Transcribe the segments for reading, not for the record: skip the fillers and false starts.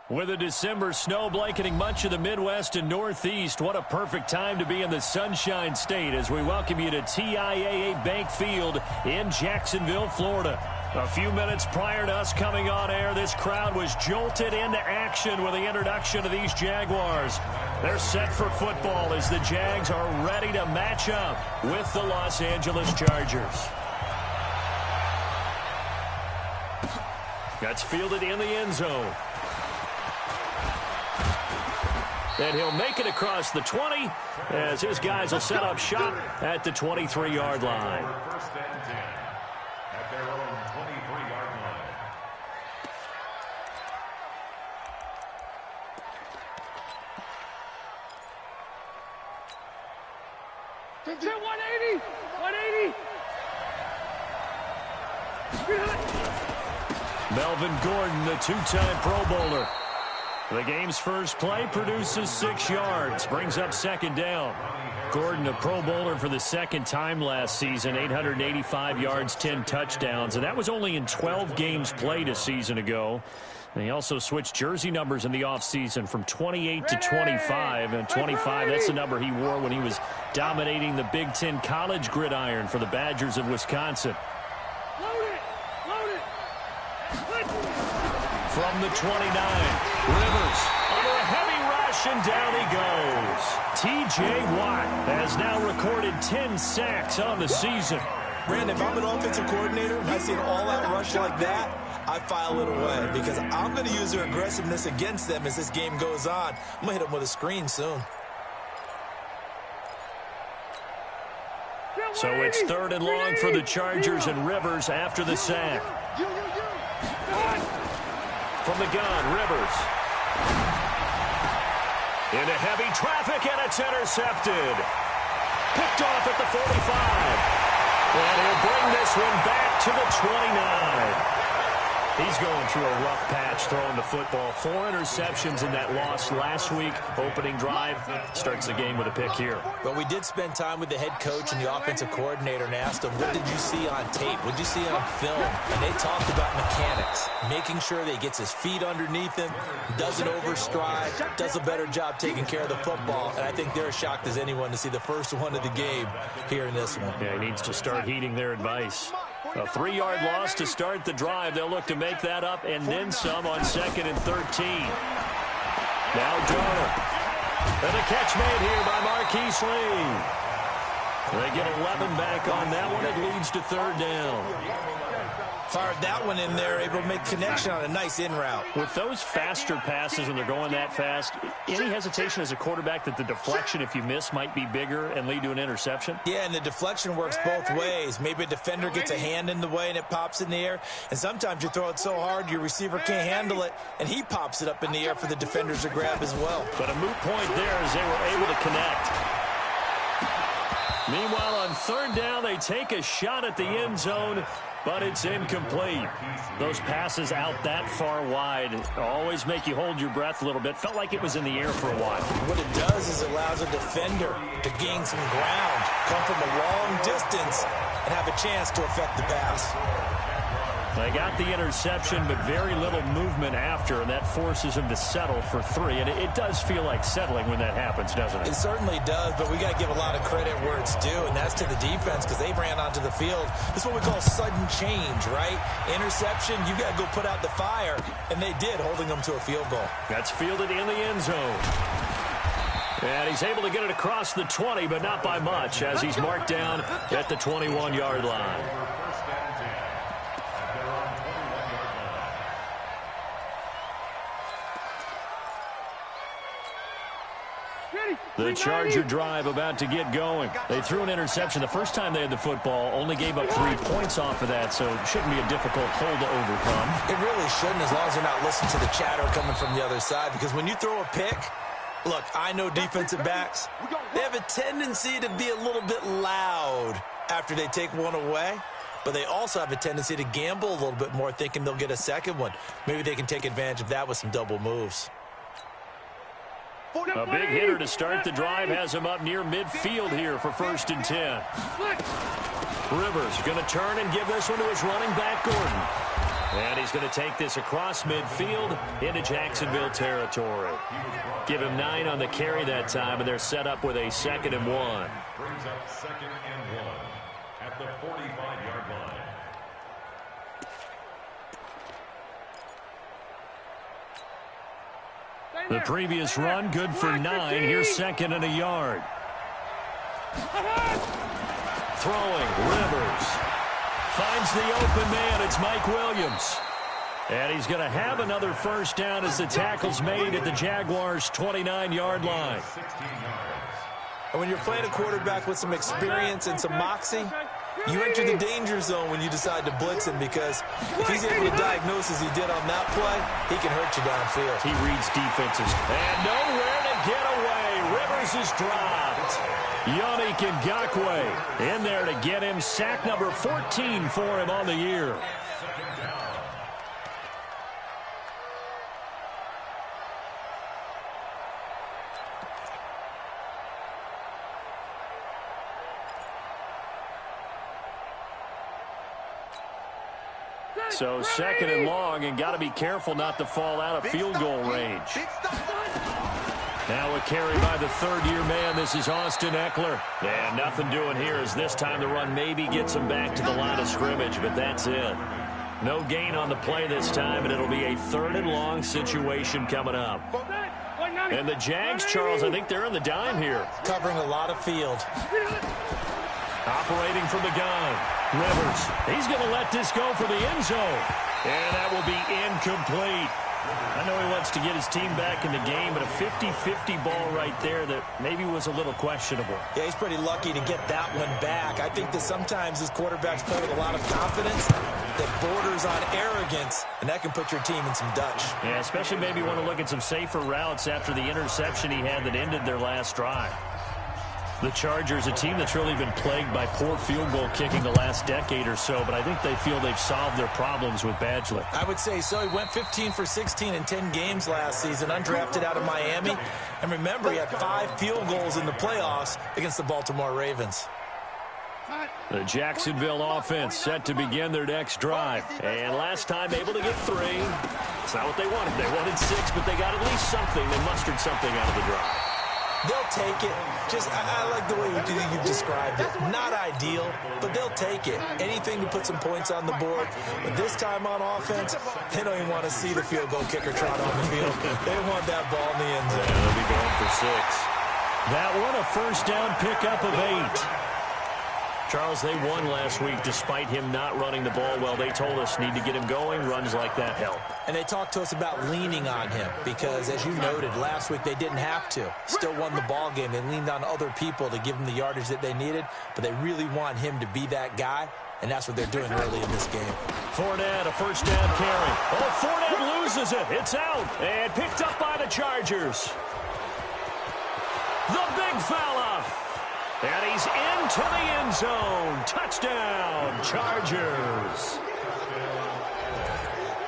With a December snow blanketing much of the Midwest and Northeast, what a perfect time to be in the Sunshine State as we welcome you to TIAA Bank Field in Jacksonville, Florida. A few minutes prior to us coming on air, this crowd was jolted into action with the introduction of these Jaguars. They're set for football as the Jags are ready to match up with the Los Angeles Chargers. That's fielded in the end zone. And he'll make it across the 20 as his guys will set up shop at the 23-yard line. First and 10 at their own 23-yard line. It's 180! 180! Melvin Gordon, the two-time Pro Bowler. The game's first play produces 6 yards, brings up second down. Gordon, a Pro Bowler for the second time last season, 885 yards, 10 touchdowns, and that was only in 12 games played a season ago. And he also switched jersey numbers in the offseason from 28 to 25, and 25, that's the number he wore when he was dominating the Big Ten college gridiron for the Badgers of Wisconsin. From the 29, Rivers under a heavy rush, and down he goes. T.J. Watt has now recorded 10 sacks on the season. Brandon, if I'm an offensive coordinator and I see an all-out rush like that, I file it away because I'm going to use their aggressiveness against them as this game goes on. I'm going to hit them with a screen soon. So it's 3rd and long for the Chargers, and Rivers after the sack. From the gun, Rivers. Into heavy traffic, and it's intercepted. Picked off at the 45. And he'll bring this one back to the 29. He's going through a rough patch throwing the football. 4 interceptions in that loss last week. Opening drive starts the game with a pick here. But we did spend time with the head coach and the offensive coordinator and asked him, what did you see on tape? What did you see on film? And they talked about mechanics, making sure that he gets his feet underneath him, doesn't overstride, does a better job taking care of the football. And I think they're as shocked as anyone to see the first one of the game here in this one. Yeah, he needs to start heeding their advice. A 3-yard loss to start the drive. They'll look to make that up and then some on 2nd and 13. Now Darnold. And a catch made here by Marquise Lee. They get 11 back on that one. It leads to 3rd down. Fired that one in there, able to make connection on a nice in route. With those faster passes and they're going that fast, any hesitation as a quarterback that the deflection, if you miss, might be bigger and lead to an interception? Yeah, and the deflection works both ways. Maybe a defender gets a hand in the way and it pops in the air, and sometimes you throw it so hard your receiver can't handle it, and he pops it up in the air for the defenders to grab as well. But a moot point there as they were able to connect. Meanwhile, on 3rd down, they take a shot at the end zone, but it's incomplete. Those passes out that far wide always make you hold your breath a little bit. Felt like it was in the air for a while. What it does is it allows a defender to gain some ground, come from a long distance, and have a chance to affect the pass. They got the interception, but very little movement after, and that forces him to settle for 3. And it does feel like settling when that happens, doesn't it? It certainly does, but we got to give a lot of credit where it's due, and that's to the defense because they ran onto the field. This is what we call sudden change, right? Interception, you got to go put out the fire, and they did, holding them to a field goal. That's fielded in the end zone. And he's able to get it across the 20, but not by much, as he's marked down at the 21-yard line. The Charger drive about to get going. They threw an interception the first time they had the football, only gave up 3 points off of that, so it shouldn't be a difficult hole to overcome. It really shouldn't, as long as they're not listening to the chatter coming from the other side, because when you throw a pick, look, I know defensive backs, they have a tendency to be a little bit loud after they take one away, but they also have a tendency to gamble a little bit more, thinking they'll get a second one. Maybe they can take advantage of that with some double moves. A big hitter to start the drive has him up near midfield here for 1st and 10. Rivers going to turn and give this one to his running back, Gordon. And he's going to take this across midfield into Jacksonville territory. Give him 9 on the carry that time, and they're set up with a 2nd and 1. Brings up 2nd and 1 at the 45-yard line. The previous run, good for 9. Here's 2nd and a yard. Throwing, Rivers. Finds the open man. It's Mike Williams. And he's going to have another first down as the tackle's made at the Jaguars' 29-yard line. And when you're playing a quarterback with some experience and some moxie, you enter the danger zone when you decide to blitz him, because if he's able to diagnose as he did on that play, he can hurt you downfield. He reads defenses. And nowhere to get away. Rivers is dropped. Yannick Ngakoue in there to get him. Sack number 14 for him on the year. So 2nd and long, and got to be careful not to fall out of field goal range. Now a carry by the 3rd-year man. This is Austin Eckler. And nothing doing here as this time the run maybe gets him back to the line of scrimmage, but that's it. No gain on the play this time, and it'll be a 3rd and long situation coming up. And the Jags, Charles, I think they're in the dime here. Covering a lot of field. Operating from the gun. Rivers, he's going to let this go for the end zone. And that will be incomplete. I know he wants to get his team back in the game, but a 50-50 ball right there that maybe was a little questionable. Yeah, he's pretty lucky to get that one back. I think that sometimes his quarterbacks play with a lot of confidence that borders on arrogance, and that can put your team in some Dutch. Yeah, especially maybe want to look at some safer routes after the interception he had that ended their last drive. The Chargers, a team that's really been plagued by poor field goal kicking the last decade or so, but I think they feel they've solved their problems with Badgley. I would say so. He went 15 for 16 in 10 games last season, undrafted out of Miami. And remember, he had 5 field goals in the playoffs against the Baltimore Ravens. The Jacksonville offense set to begin their next drive. And last time able to get 3. It's not what they wanted. They wanted 6, but they got at least something. They mustered something out of the drive. They'll take it. I like the way you've described it. Not ideal, but they'll take it. Anything to put some points on the board. But this time on offense, they don't even want to see the field goal kicker trot on the field. They want that ball in the end zone. Yeah, they'll be going for 6. That one, a first down pickup of 8. Charles, they won last week despite him not running the ball well. They told us need to get him going. Runs like that help. And they talked to us about leaning on him because, as you noted, last week they didn't have to. Still won the ball game. They leaned on other people to give them the yardage that they needed, but they really want him to be that guy, and that's what they're doing early in this game. Fournette, a first down carry. Oh, Fournette loses it. It's out and picked up by the Chargers. The big fella. And he's into the end zone. Touchdown, Chargers.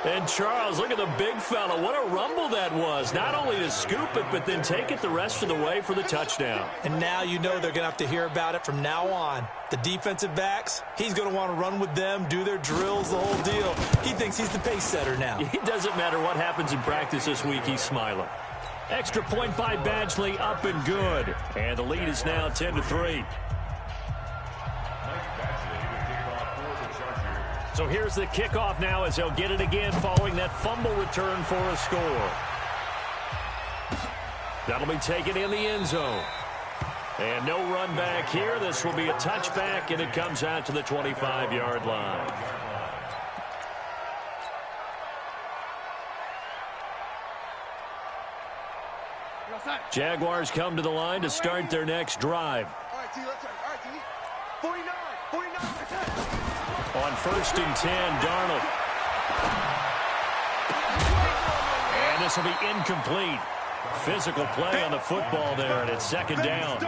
And Charles, look at the big fella. What a rumble that was. Not only to scoop it, but then take it the rest of the way for the touchdown. And now you know they're going to have to hear about it from now on. The defensive backs, he's going to want to run with them, do their drills, the whole deal. He thinks he's the pace setter now. It doesn't matter what happens in practice this week. He's smiling. Extra point by Badgley, up and good. And the lead is now 10-3. So here's the kickoff now as they'll get it again following that fumble return for a score. That'll be taken in the end zone. And no run back here. This will be a touchback, and it comes out to the 25-yard line. Jaguars come to the line to start their next drive. All right, T, let's go. All right, T. 49. On 1st and 10, Darnold. And this will be incomplete. Physical play on the football there, and it's 2nd down.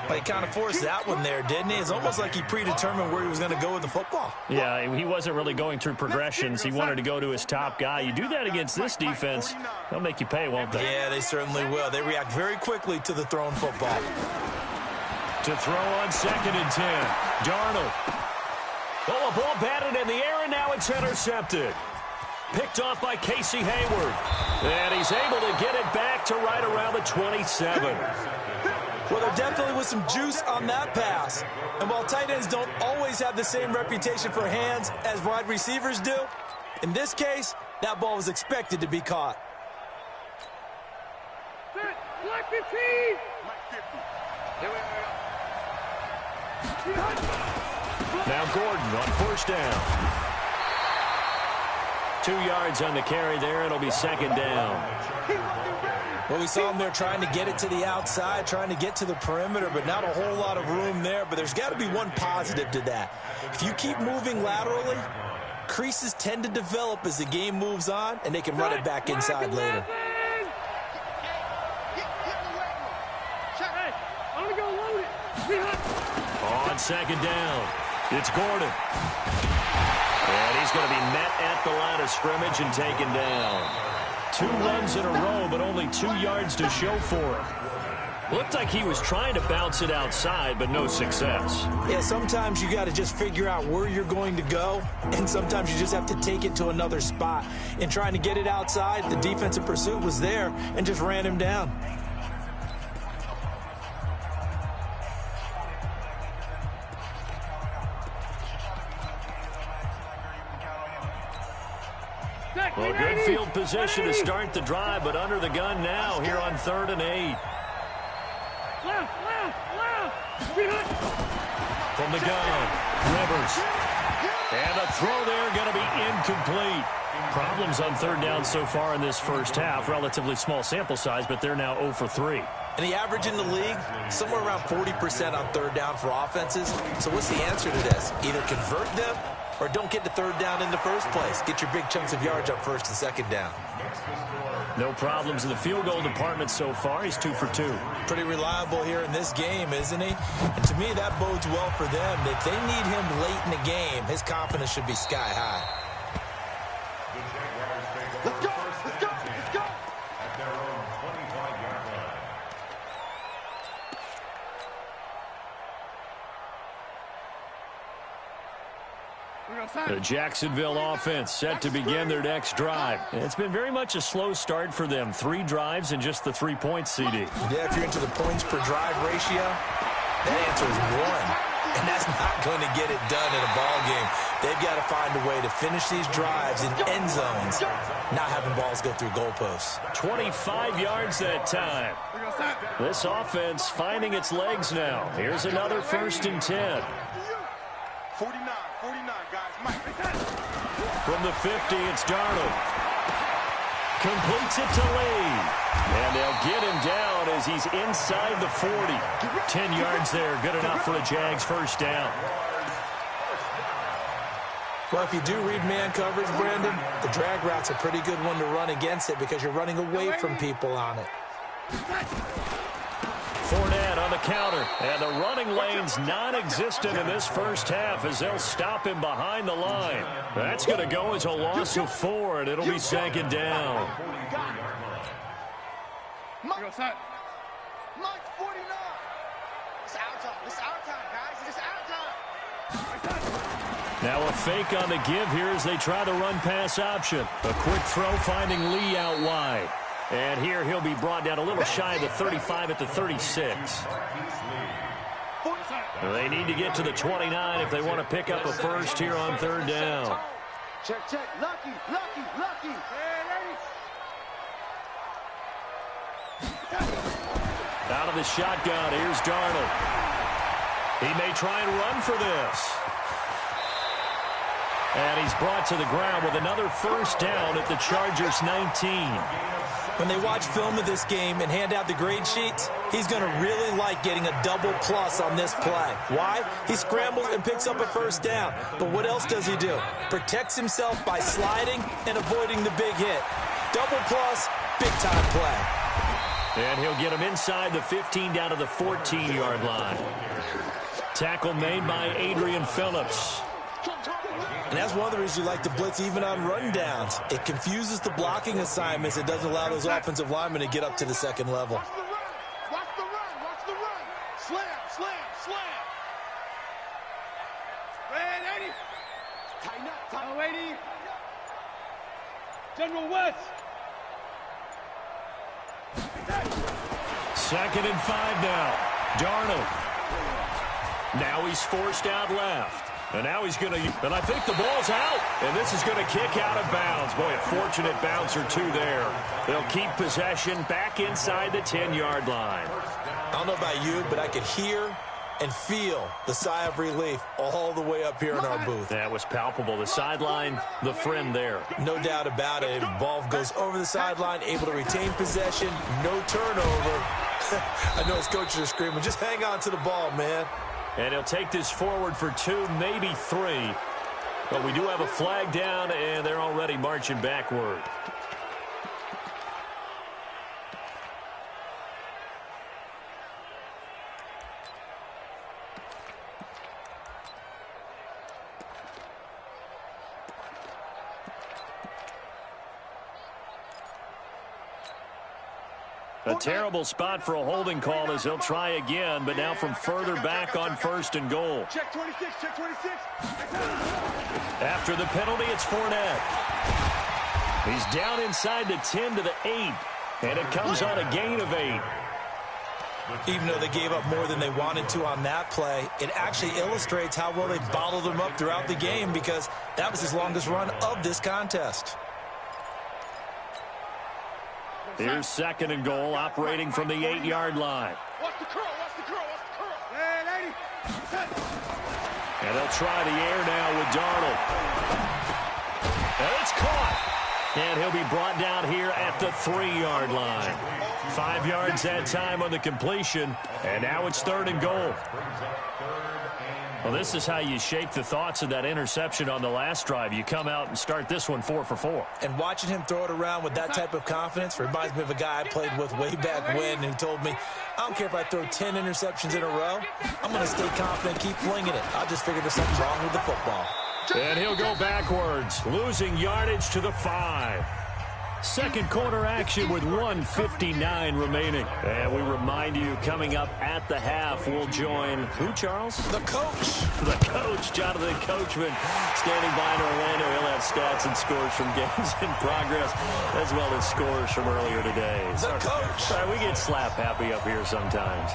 But he kind of forced that one there, didn't he? It's almost like he predetermined where he was going to go with the football. Yeah, he wasn't really going through progressions. He wanted to go to his top guy. You do that against this defense, they'll make you pay, won't they? Yeah, they certainly will. They react very quickly to the thrown football. To throw on 2nd and 10, Darnold. Oh, a ball batted in the air, and now it's intercepted. Picked off by Casey Hayward. And he's able to get it back to right around the 27. Well, there definitely was some juice on that pass. And while tight ends don't always have the same reputation for hands as wide receivers do, in this case, that ball was expected to be caught. Black 15. Now Gordon on first down. 2 yards on the carry there. It'll be second down. Well, we saw him there trying to get it to the outside, trying to get to the perimeter, but not a whole lot of room there. But there's got to be one positive to that. If you keep moving laterally, creases tend to develop as the game moves on, and they can run it back inside later. On second down, it's Gordon. And he's going to be met at the line of scrimmage and taken down. 2 runs in a row, but only 2 yards to show for it. Looked like he was trying to bounce it outside, but no success. Yeah, sometimes you got to just figure out where you're going to go, and sometimes you just have to take it to another spot. In trying to get it outside, the defensive pursuit was there and just ran him down. Well, good field position to start the drive, but under the gun now here on 3rd and 8. From the gun, Rivers. And the throw there going to be incomplete. Problems on 3rd down so far in this first half. Relatively small sample size, but they're now 0 for 3. And the average in the league, somewhere around 40% on 3rd down for offenses. So what's the answer to this? Either convert them or don't get to 3rd down in the first place. Get your big chunks of yards up 1st and 2nd down. No problems in the field goal department so far. He's 2 for 2. Pretty reliable here in this game, isn't he? And to me, that bodes well for them. If they need him late in the game, his confidence should be sky high. Let's go, let's go, let's go. At their own 25-yard line. The Jacksonville offense set to begin their next drive. It's been very much a slow start for them. 3 drives and just the 3 points, CD. Yeah, if you're into the points per drive ratio, that answer is 1. And that's not going to get it done in a ball game. They've got to find a way to finish these drives in end zones, not having balls go through goalposts. 25 yards that time. This offense finding its legs now. Here's another 1st and 10. 49, guys. Mike. From the 50, it's Darnold. Completes it to Lee. And they'll get him down as he's inside the 40. 10 yards there. Good enough for the Jags' 1st down. Well, if you do read man coverage, Brandon, the drag route's a pretty good one to run against it because you're running away from people on it. Fournette on the counter, and the running lane's non-existent in this first half as they'll stop him behind the line. That's going to go as a loss of 4, and it'll be 2nd down. Mike 49. It's our time. It's our time, guys. It's our time. Now a fake on the give here as they try the run-pass option. A quick throw finding Lee out wide. And here he'll be brought down a little shy of the 35 at the 36. They need to get to the 29 if they want to pick up a 1st here on 3rd down. Check. Lucky. Out of the shotgun, here's Darnold. He may try and run for this. And he's brought to the ground with another 1st down at the Chargers' 19. When they watch film of this game and hand out the grade sheets, he's going to really like getting a double plus on this play. Why? He scrambles and picks up a 1st down. But what else does he do? Protects himself by sliding and avoiding the big hit. Double plus, big-time play. And he'll get him inside the 15 down to the 14-yard line. Tackle made by Adrian Phillips. And that's one of the reasons you like to blitz even on rundowns. It confuses the blocking assignments. It doesn't allow those offensive linemen to get up to the 2nd level. Watch the run. Slam. lady. General West. 2nd and 5 now. Darnold. Now he's forced out left. And now he's going to, and I think the ball's out. And this is going to kick out of bounds. Boy, a fortunate bounce or two there. They'll keep possession back inside the 10-yard line. I don't know about you, but I could hear and feel the sigh of relief all the way up here in our booth. That was palpable. The sideline, the friend there. No doubt about it. Ball goes over the sideline, able to retain possession, no turnover. I know his coaches are screaming, just hang on to the ball, man. And he'll take this forward for 2, maybe 3. But we do have a flag down, and they're already marching backward. A terrible spot for a holding call as they'll try again, but now from further back on 1st and goal. Check 26, check 26. After the penalty, it's Fournette. He's down inside the 10 to the 8, and it comes on a gain of 8. Even though they gave up more than they wanted to on that play, it actually illustrates how well they bottled them up throughout the game because that was his longest run of this contest. Here's 2nd and goal, operating from the 8-yard line. Watch the curl, watch the curl, watch the curl. Hey, lady. And they'll try the air now with Darnold. And it's caught. And he'll be brought down here at the 3-yard line. 5 yards that time on the completion. And now it's 3rd and goal. Well, this is how you shake the thoughts of that interception on the last drive. You come out and start this one 4 for 4. And watching him throw it around with that type of confidence reminds me of a guy I played with way back when who told me, I don't care if I throw 10 interceptions in a row. I'm going to stay confident, keep flinging it. I just figured there's something wrong with the football. And he'll go backwards, losing yardage to the 5. Second quarter action with 1:59 remaining. And we remind you, coming up at the half, we'll join who, Charles? The coach. The coach, Jonathan Coachman, standing by in Orlando. He'll have stats and scores from games in progress, as well as scores from earlier today. The coach. Sorry, we get slap happy up here sometimes.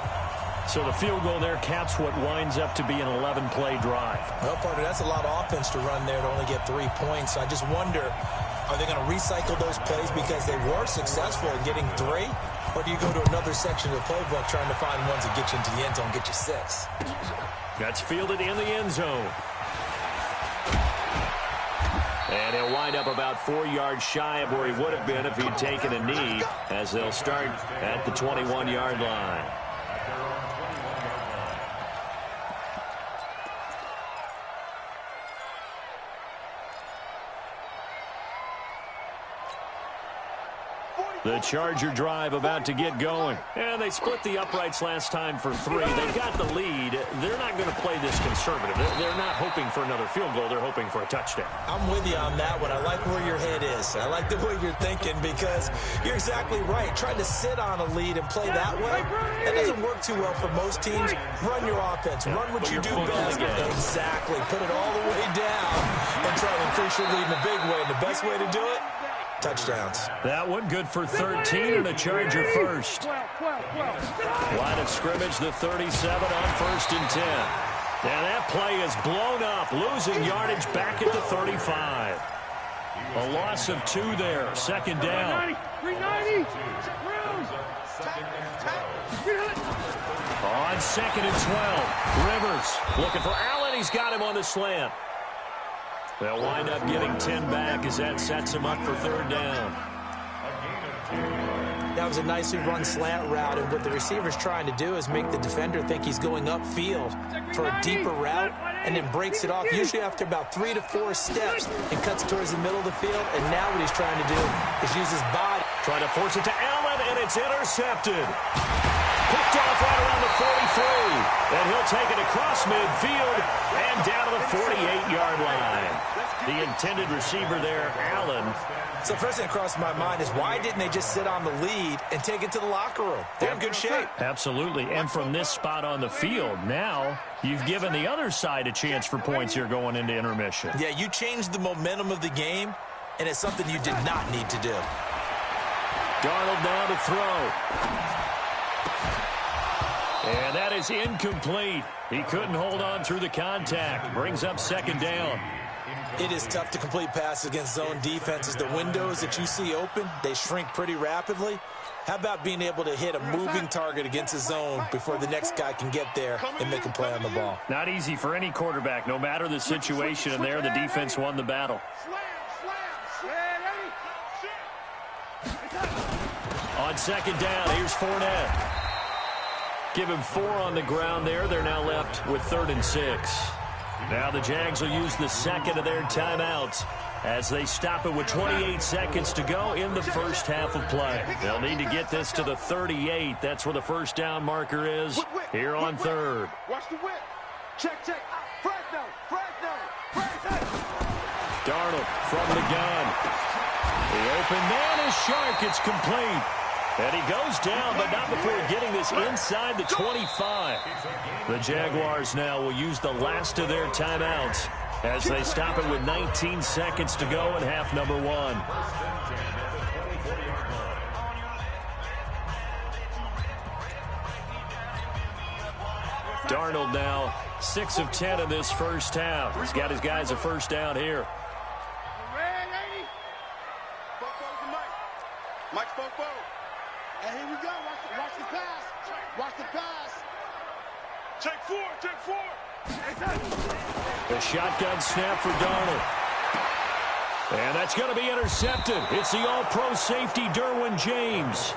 So the field goal there caps what winds up to be an 11-play drive. Well, partner, that's a lot of offense to run there to only get 3 points. I just wonder, are they going to recycle those plays because they were successful in getting 3? Or do you go to another section of the playbook trying to find ones that get you into the end zone, get you 6? That's fielded in the end zone. And he'll wind up about 4 yards shy of where he would have been if he'd taken a knee, as they'll start at the 21-yard line. The Charger drive about to get going. And they split the uprights last time for 3. They've got the lead. They're not going to play this conservative. They're not hoping for another field goal. They're hoping for a touchdown. I'm with you on that one. I like where your head is. I like the way you're thinking because you're exactly right. Trying to sit on a lead and play that way, that doesn't work too well for most teams. Run your offense. Run what you do best. Exactly. Put it all the way down and try to increase your lead in a big way. And the best way to do it, touchdowns. That one good for 13 and a Charger first. Line of scrimmage, the 37 on 1st and 10. And that play is blown up, losing yardage back at the 35. A loss of 2 there, 2nd down. 390. On 2nd and 12, Rivers looking for Allen. He's got him on the slant. They'll wind up getting 10 back as that sets him up for 3rd down. That was a nicely run slant route, and what the receiver's trying to do is make the defender think he's going upfield for a deeper route, and then breaks it off, usually after about 3 to 4 steps, and cuts towards the middle of the field. And now what he's trying to do is use his body. Trying to force it to Allen, and it's intercepted. Picked off right around the 43. And he'll take it across midfield and down to the 48-yard line. The intended receiver there, Allen. So first thing that crossed my mind is why didn't they just sit on the lead and take it to the locker room? They're in good shape. Absolutely. And from this spot on the field, now you've given the other side a chance for points here going into intermission. Yeah, you changed the momentum of the game, and it's something you did not need to do. Darnold now to throw. And that is incomplete. He couldn't hold on through the contact. Brings up second down. It is tough to complete passes against zone defenses. The windows that you see open, they shrink pretty rapidly. How about being able to hit a moving target against a zone before the next guy can get there and make a play on the ball? Not easy for any quarterback, no matter the situation, and there the defense won the battle. On second down, here's Fournette. Give him 4 on the ground there. They're now left with 3rd and 6. Now the Jags will use the second of their timeouts as they stop it with 28 seconds to go in the first half of play. They'll need to get this to the 38. That's where the first down marker is here on 3rd. Watch the whip. Check. Fresno. Darnold from the gun. The open man is Shark. It's complete. And he goes down, but not before getting this inside the 25. The Jaguars now will use the last of their timeouts as they stop it with 19 seconds to go in half number 1. Darnold now 6 of 10 in this first half. He's got his guys a first down here. Mike Fofo. And here we go. Watch the pass. Watch the pass. Take 4. The shotgun snap for Darnold. And that's going to be intercepted. It's the all-pro safety, Derwin James.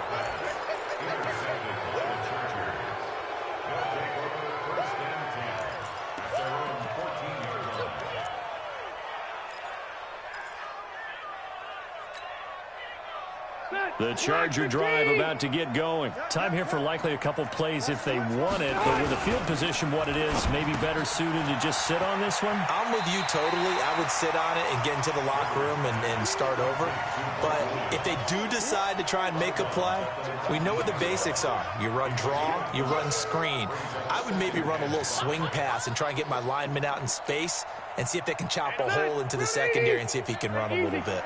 The Charger drive about to get going. Time here for likely a couple plays if they want it, but with the field position what it is, maybe better suited to just sit on this one? I'm with you totally. I would sit on it and get into the locker room and start over. But if they do decide to try and make a play, we know what the basics are. You run draw, you run screen. I would maybe run a little swing pass and try and get my lineman out in space and see if they can chop a hole into the secondary and see if he can run a little bit.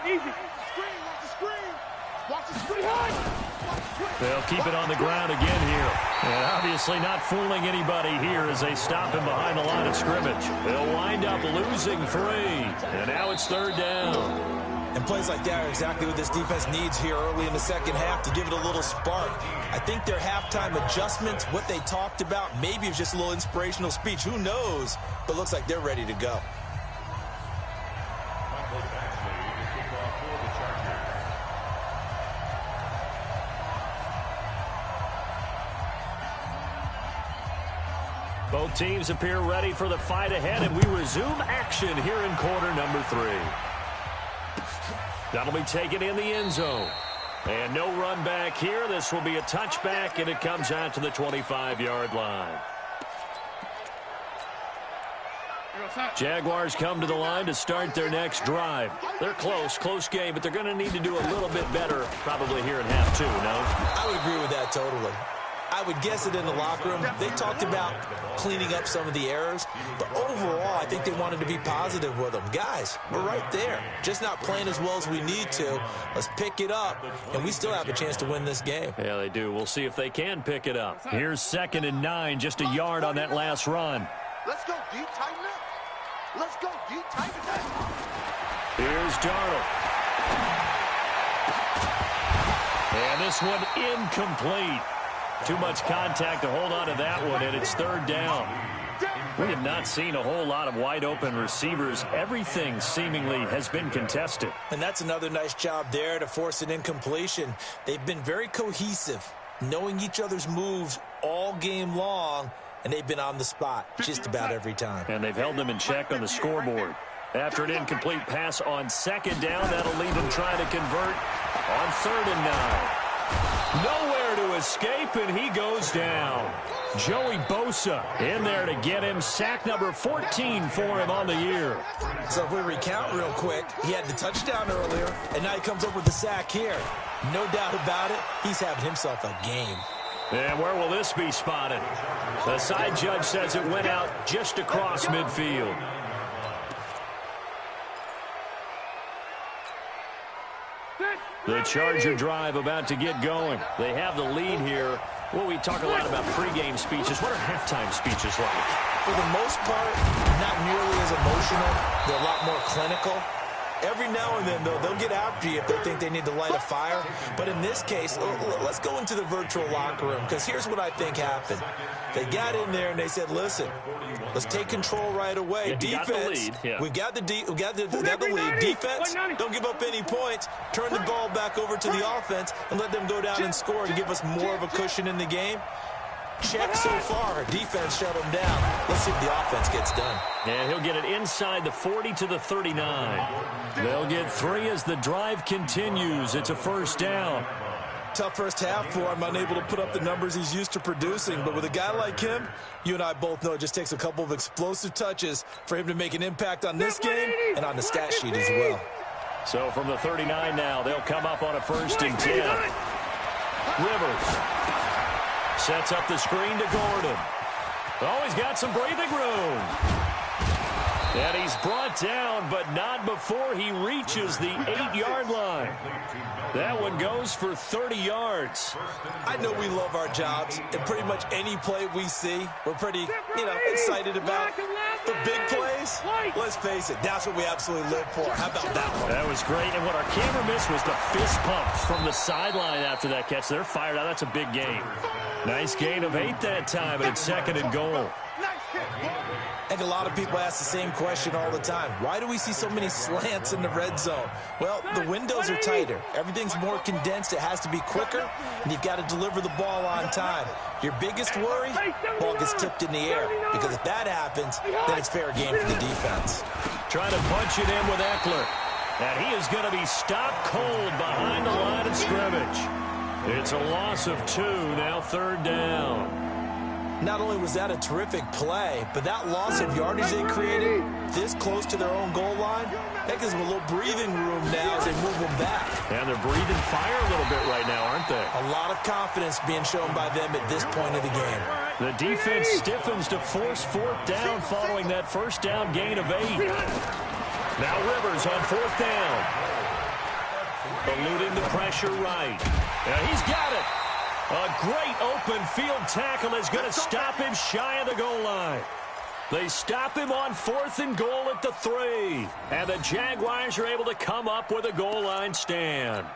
They'll keep it on the ground again here. And obviously not fooling anybody here as they stop him behind the line of scrimmage. They'll wind up losing 3. And now it's 3rd down. And plays like that are exactly what this defense needs here early in the second half to give it a little spark. I think their halftime adjustments, what they talked about, maybe it's just a little inspirational speech. Who knows? But looks like they're ready to go. Both teams appear ready for the fight ahead, and we resume action here in quarter number 3. That'll be taken in the end zone. And no run back here. This will be a touchback, and it comes out to the 25-yard line. Jaguars come to the line to start their next drive. They're close game, but they're going to need to do a little bit better probably here in half 2, no? I would agree with that totally. I would guess it in the locker room. They talked about cleaning up some of the errors, but overall, I think they wanted to be positive with them. Guys, we're right there. Just not playing as well as we need to. Let's pick it up, and we still have a chance to win this game. Yeah, they do. We'll see if they can pick it up. Here's 2nd and 9, just a yard on that last run. Let's go deep, tighten up. Let's go deep, tighten up. Here's Darnold. And this one incomplete. Too much contact to hold on to that one, and it's 3rd down. We have not seen a whole lot of wide-open receivers. Everything seemingly has been contested. And that's another nice job there to force an incompletion. They've been very cohesive, knowing each other's moves all game long, and they've been on the spot just about every time. And they've held them in check on the scoreboard. After an incomplete pass on 2nd down, that'll leave them trying to convert on 3rd and 9. Nowhere there to escape, and he goes down. Joey Bosa in there to get him. Sack number 14 for him on the year. So if we recount real quick, he had the touchdown earlier, and now he comes up with the sack here. No doubt about it, he's having himself a game. And where will this be spotted? The side judge says it went out just across midfield. The Charger drive about to get going. They have the lead here. Well, we talk a lot about pregame speeches. What are halftime speeches like? For the most part, not nearly as emotional. They're a lot more clinical. Every now and then, though, they'll get after you if they think they need to light a fire. But in this case, let's go into the virtual locker room, because here's what I think happened. They got in there and they said, listen, let's take control right away. Yeah, defense, we got the lead. Defense, don't give up any points. Turn the ball back over to the offense and let them go down and score and give us more of a cushion in the game. Check so far. Defense shut him down. Let's see if the offense gets done. And he'll get it inside the 40 to the 39. They'll get 3 as the drive continues. It's a first down. Tough first half for him, unable to put up the numbers he's used to producing. But with a guy like him, you and I both know it just takes a couple of explosive touches for him to make an impact on this game and on the stat sheet as well. So from the 39 now, they'll come up on a 1st and 10. Rivers sets up the screen to Gordon. Oh, he's got some breathing room. And he's brought down, but not before he reaches the 8-yard line. That one goes for 30 yards. I know we love our jobs, and pretty much any play we see, we're pretty, excited about. The big plays, let's face it, that's what we absolutely live for. How about that one? That was great, and what our camera missed was the fist pumps from the sideline after that catch. They're fired out. That's a big gain. Nice gain of 8 that time, and it's 2nd and goal. I think a lot of people ask the same question all the time. Why do we see so many slants in the red zone? Well, the windows are tighter. Everything's more condensed. It has to be quicker, and you've got to deliver the ball on time. Your biggest worry, ball gets tipped in the air, because if that happens, then it's fair game for the defense. Trying to punch it in with Eckler, and he is going to be stopped cold behind the line of scrimmage. It's a loss of 2, now 3rd down. Not only was that a terrific play, but that loss of yardage they created this close to their own goal line, that gives them a little breathing room now as they move them back. And they're breathing fire a little bit right now, aren't they? A lot of confidence being shown by them at this point of the game. The defense stiffens to force 4th down following that 1st down gain of 8. Now Rivers on 4th down. Eluding the pressure right. Now he's got it. A great open field tackle is going to stop him shy of the goal line. They stop him on 4th and goal at the 3. And the Jaguars are able to come up with a goal line stand.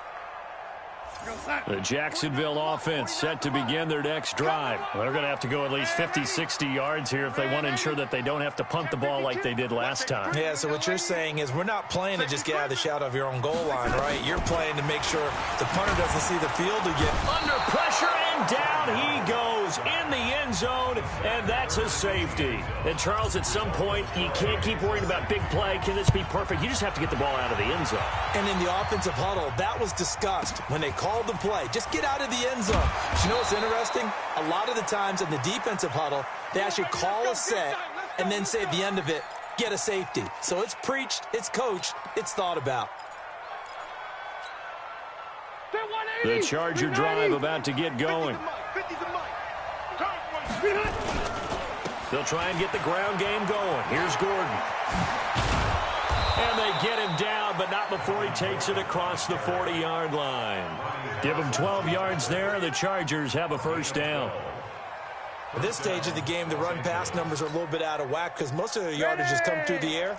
The Jacksonville offense set to begin their next drive. They're going to have to go at least 50, 60 yards here if they want to ensure that they don't have to punt the ball like they did last time. Yeah, so what you're saying is we're not playing to just get out of the shadow of your own goal line, right? You're playing to make sure the punter doesn't see the field again. Under pressure, and down he goes in the end zone, and that's a safety. And, Charles, at some point, you can't keep worrying about big play. Can this be perfect? You just have to get the ball out of the end zone. And in the offensive huddle, that was discussed when they called the play. Just get out of the end zone. But you know what's interesting? A lot of the times in the defensive huddle, they actually call a set and then say at the end of it, get a safety. So it's preached, it's coached, it's thought about. The Charger drive about to get going. They'll try and get the ground game going. Here's Gordon. And they get him down, but not before he takes it across the 40-yard line. Give him 12 yards there. The Chargers have a 1st down. At this stage of the game, the run-pass numbers are a little bit out of whack because most of the yardage has come through the air.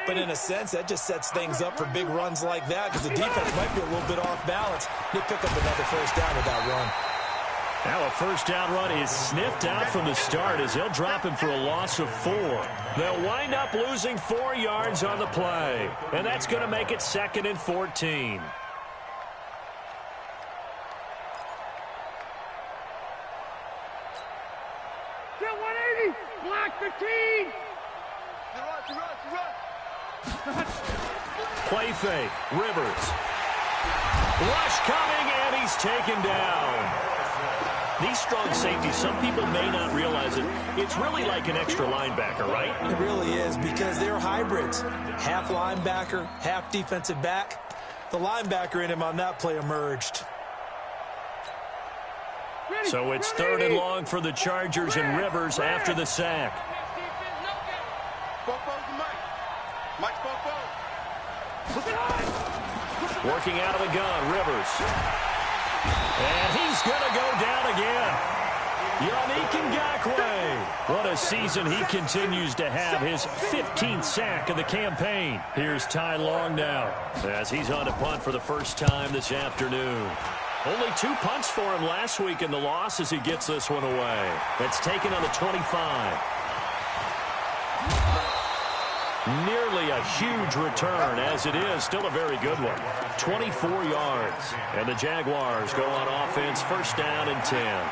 But in a sense, that just sets things up for big runs like that because the defense might be a little bit off balance. They pick up another 1st down with that run. Now a 1st down run is sniffed out from the start as they'll drop him for a loss of 4. They'll wind up losing 4 yards on the play. And that's going to make it 2nd and 14. Block 15. Play fake. Rivers. Rush coming, and he's taken down. These strong safeties, some people may not realize it. It's really like an extra linebacker, right? It really is, because they're hybrids. Half linebacker, half defensive back. The linebacker in him on that play emerged. So it's 3rd and long for the Chargers, and Rivers after the sack. Working out of the gun, Rivers. And he's going to go down again. Yannick Ngakoue. What a season he continues to have, his 15th sack of the campaign. Here's Ty Long now as he's on to punt for the first time this afternoon. Only 2 punts for him last week in the loss as he gets this one away. That's taken on the 25. Nearly a huge return, as it is still a very good one. 24 yards. And the Jaguars go on offense, 1st down and 10.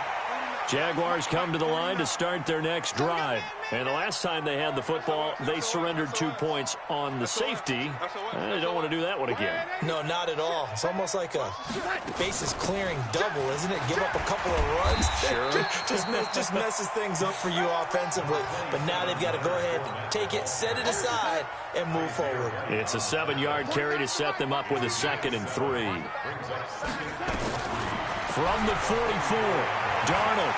Jaguars come to the line to start their next drive. And the last time they had the football, they surrendered 2 points on the safety. They don't want to do that one again. No, not at all. It's almost like a bases clearing double, isn't it? Give up a couple of runs. Sure. just messes things up for you offensively. But now they've got to go ahead, take it, set it aside, and move forward. It's a 7-yard carry to set them up with a 2nd and 3. From the 44, Darnold.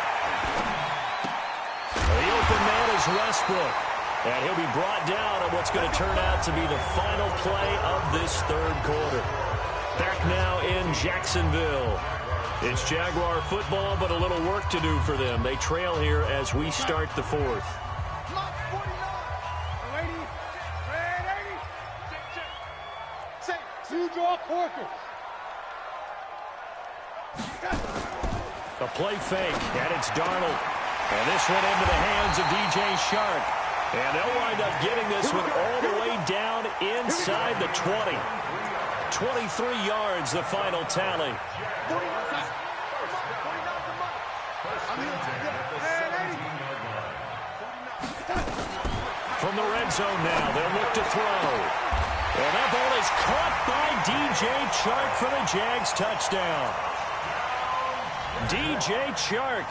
The open man is Westbrook. And he'll be brought down on what's going to turn out to be the final play of this 3rd quarter. Back now in Jacksonville. It's Jaguar football, but a little work to do for them. They trail here as we start the 4th. A play fake, and it's Darnold. And this one into the hands of DJ Shark. And they'll wind up getting this one all the way down inside the 20. 23 yards, the final tally. From the red zone now, they'll look to throw. And that ball is caught by DJ Chark for the Jags touchdown. DJ Chark,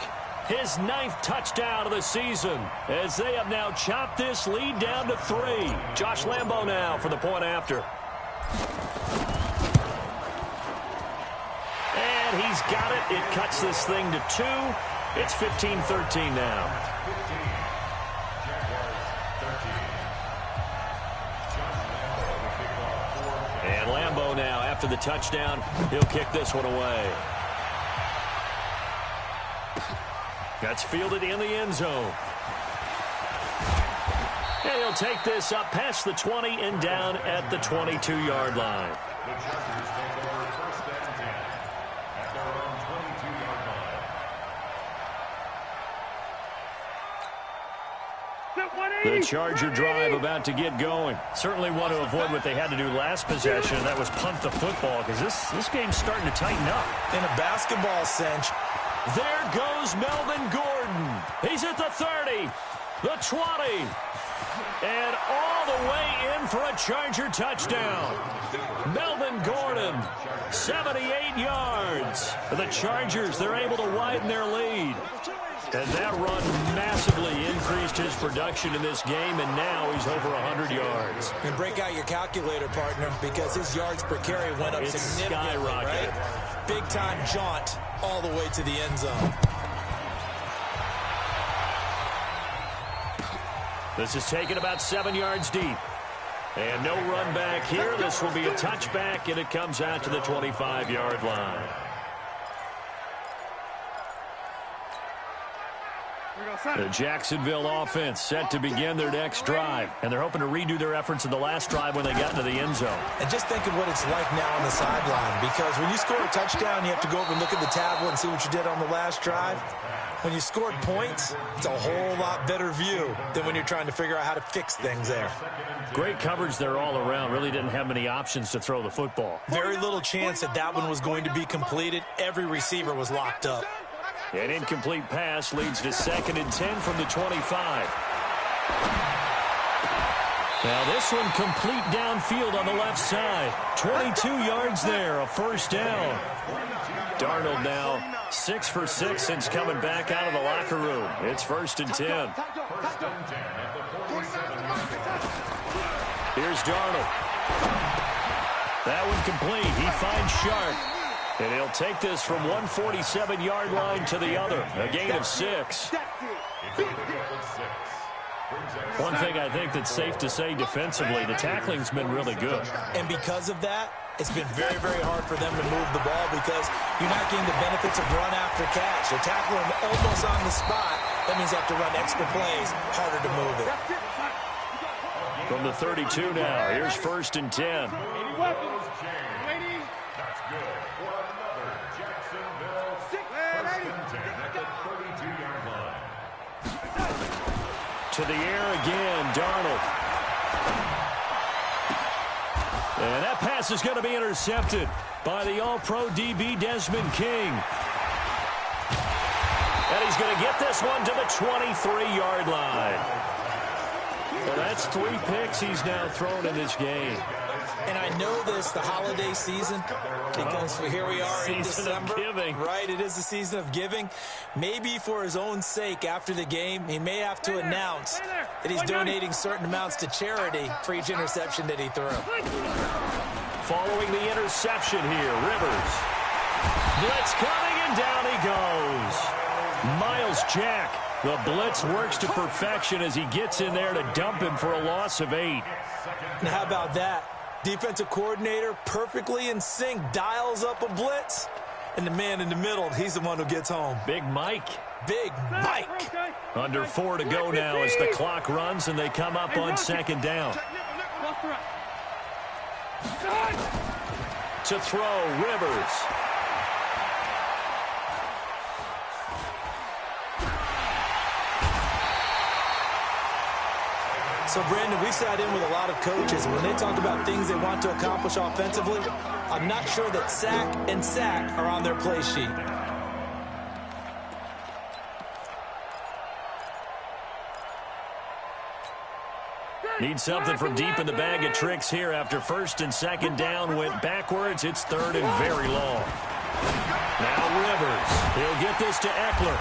his 9th touchdown of the season, as they have now chopped this lead down to 3. Josh Lambo now for the point after. And he's got it. It cuts this thing to 2. It's 15-13 now. And Lambo now, after the touchdown, he'll kick this one away. That's fielded in the end zone. And he'll take this up past the 20 and down at the 22-yard line. The Chargers take over 1st and 10 at their own 22-yard line. The Charger drive about to get going. Certainly want to avoid what they had to do last possession, and that was punt the football, because this game's starting to tighten up. In a basketball sense, there goes Melvin Gordon. He's at the 30, the 20, and all the way in for a Charger touchdown. Melvin Gordon, 78 yards. The Chargers, they're able to widen their lead. And that run massively increased his production in this game, and now he's over 100 yards. And break out your calculator, partner, because his yards per carry went up significantly, skyrocketed. right? Big-time jaunt all the way to the end zone. This is taken about 7 yards deep. And no run back here. This will be a touchback, and it comes out to the 25-yard line. The Jacksonville offense set to begin their next drive, and they're hoping to redo their efforts in the last drive when they got into the end zone. And just think of what it's like now on the sideline, because when you score a touchdown, you have to go over and look at the tablet and see what you did on the last drive. When you scored points, it's a whole lot better view than when you're trying to figure out how to fix things there. Great coverage there all around. Really didn't have many options to throw the football. Very little chance that that one was going to be completed. Every receiver was locked up. An incomplete pass leads to 2nd and 10 from the 25. Now this one complete downfield on the left side. 22 yards there, a first down. Darnold now 6 for 6 since coming back out of the locker room. It's 1st and 10. Here's Darnold. That one complete. He finds Sharp. And he'll take this from 147-yard line to the other. A gain of 6. One thing I think that's safe to say defensively, the tackling's been really good. And because of that, it's been very, very hard for them to move the ball because you're not getting the benefits of run after catch. They're tackling almost on the spot. That means they have to run extra plays, harder to move it. From the 32 now, here's 1st and 10. That's good for another Jacksonville 1st and 10 at the 32-yard line. To the air again, Darnold. And that pass is going to be intercepted by the All-Pro DB Desmond King. And he's going to get this one to the 23-yard line. Well, that's 3 picks he's now thrown in this game. And I know this, the holiday season, because here we are in December. Right, it is the season of giving. Maybe for his own sake, after the game, he may have to announce that he's donating certain amounts to charity for each interception that he threw. Following the interception here, Rivers. Blitz coming, and down he goes. Miles Jack. The blitz works to perfection as he gets in there to dump him for a loss of 8. And how about that? Defensive coordinator perfectly in sync, dials up a blitz, and the man in the middle, he's the one who gets home. Big Mike. Big Mike. Under 4 to go now as the clock runs and they come up on 2nd down. To throw, Rivers. So, Brandon, we sat in with a lot of coaches, and when they talk about things they want to accomplish offensively, I'm not sure that sack and sack are on their play sheet. Need something from deep in the bag of tricks here after 1st and 2nd down went backwards. It's 3rd and very long. Now Rivers. He'll get this to Eckler.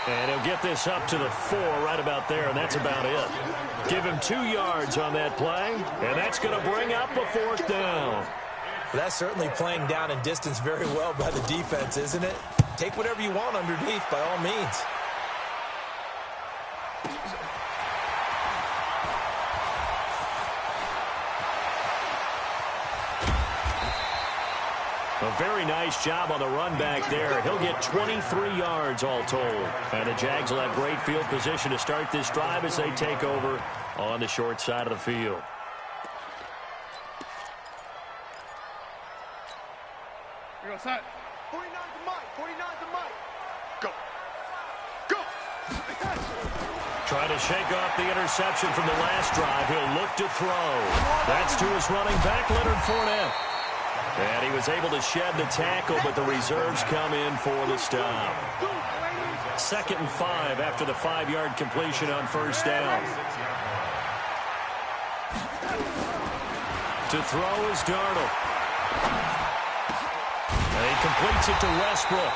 And he'll get this up to the 4 right about there, and that's about it. Give him 2 yards on that play, and that's going to bring up a 4th down. Well, that's certainly playing down in distance very well by the defense, isn't it? Take whatever you want underneath, by all means. A very nice job on the run back there. He'll get 23 yards all told. And the Jags will have great field position to start this drive as they take over on the short side of the field. Here we go, set. 49 to Mike. 49 to Mike. Go. Go. Trying to shake off the interception from the last drive. He'll look to throw. That's to his running back, Leonard Fournette. And he was able to shed the tackle, but the reserves come in for the stop. 2nd and 5 after the 5-yard completion on 1st down. To throw is Darnold. And he completes it to Westbrook.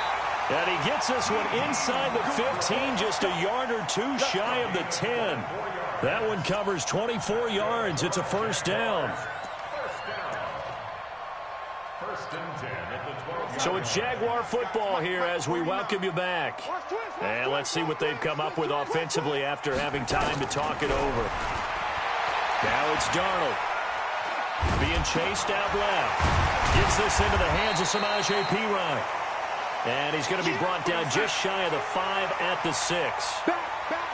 And he gets this one inside the 15, just a yard or 2 shy of the 10. That one covers 24 yards. It's a 1st down. So it's Jaguar football here as we welcome you back. And let's see what they've come up with offensively after having time to talk it over. Now it's Darnold. Being chased out left. Gets this into the hands of Samaje Perine. And he's going to be brought down just shy of the 5 at the 6.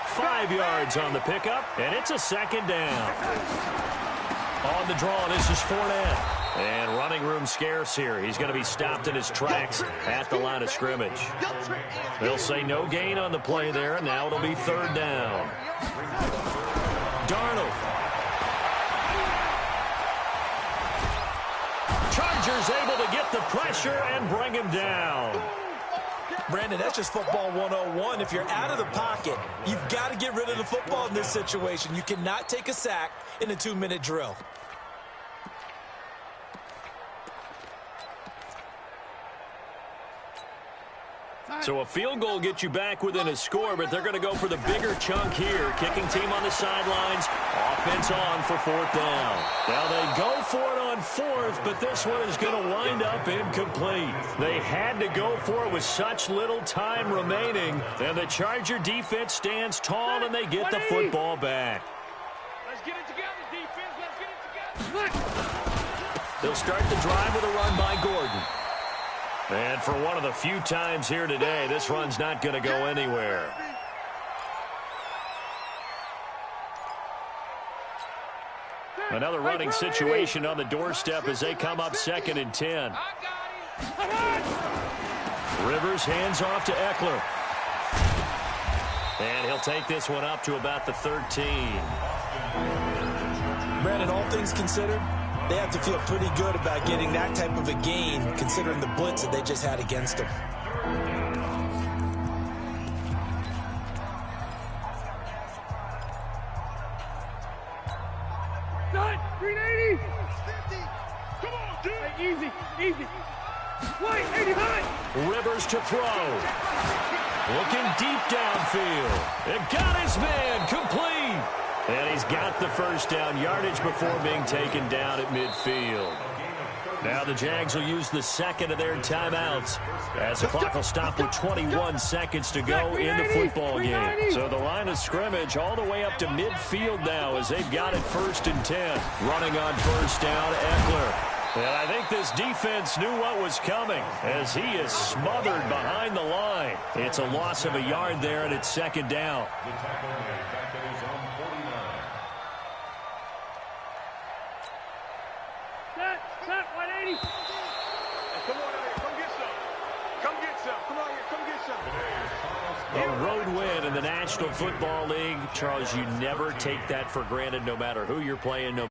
5 yards on the pickup, and it's a 2nd down. On the draw, this is Fournette. And running room scarce here. He's going to be stopped in his tracks at the line of scrimmage. They'll say no gain on the play there, and now it'll be 3rd down. Darnold. Chargers able to get the pressure and bring him down. Brandon, that's just football 101. If you're out of the pocket, you've got to get rid of the football in this situation. You cannot take a sack in a 2-minute drill. So a field goal gets you back within a score, but they're going to go for the bigger chunk here. Kicking team on the sidelines. Offense on for 4th down. Now they go for it on 4th, but this one is going to wind up incomplete. They had to go for it with such little time remaining. And the Charger defense stands tall, and they get the football back. Let's get it together, defense. Let's get it together. They'll start the drive with a run by Gordon. And for one of the few times here today, this run's not going to go anywhere. Another running situation on the doorstep as they come up 2nd and 10. Rivers hands off to Eckler. And he'll take this one up to about the 13. Brandon, all things considered, they have to feel pretty good about getting that type of a gain, considering the blitz that they just had against them. Done. 380. 50. Come on, dude. Hey, easy, easy. Wait, 80 high. Rivers to throw. Looking deep downfield. It got his man complete. And he's got the first down yardage before being taken down at midfield. Now the Jags will use the second of their timeouts as the clock will stop with 21 seconds to go in the football game. So the line of scrimmage all the way up to midfield now as they've got it 1st and 10. Running on 1st down, Eckler. And I think this defense knew what was coming as he is smothered behind the line. It's a loss of a yard there, and it's 2nd down. The tackle made back at his own 49. Set, 180. Hey, come on out here. Come get some. Come get some. Come on here. Come get some. A road win in the National Football League. Charles, you never take that for granted no matter who you're playing.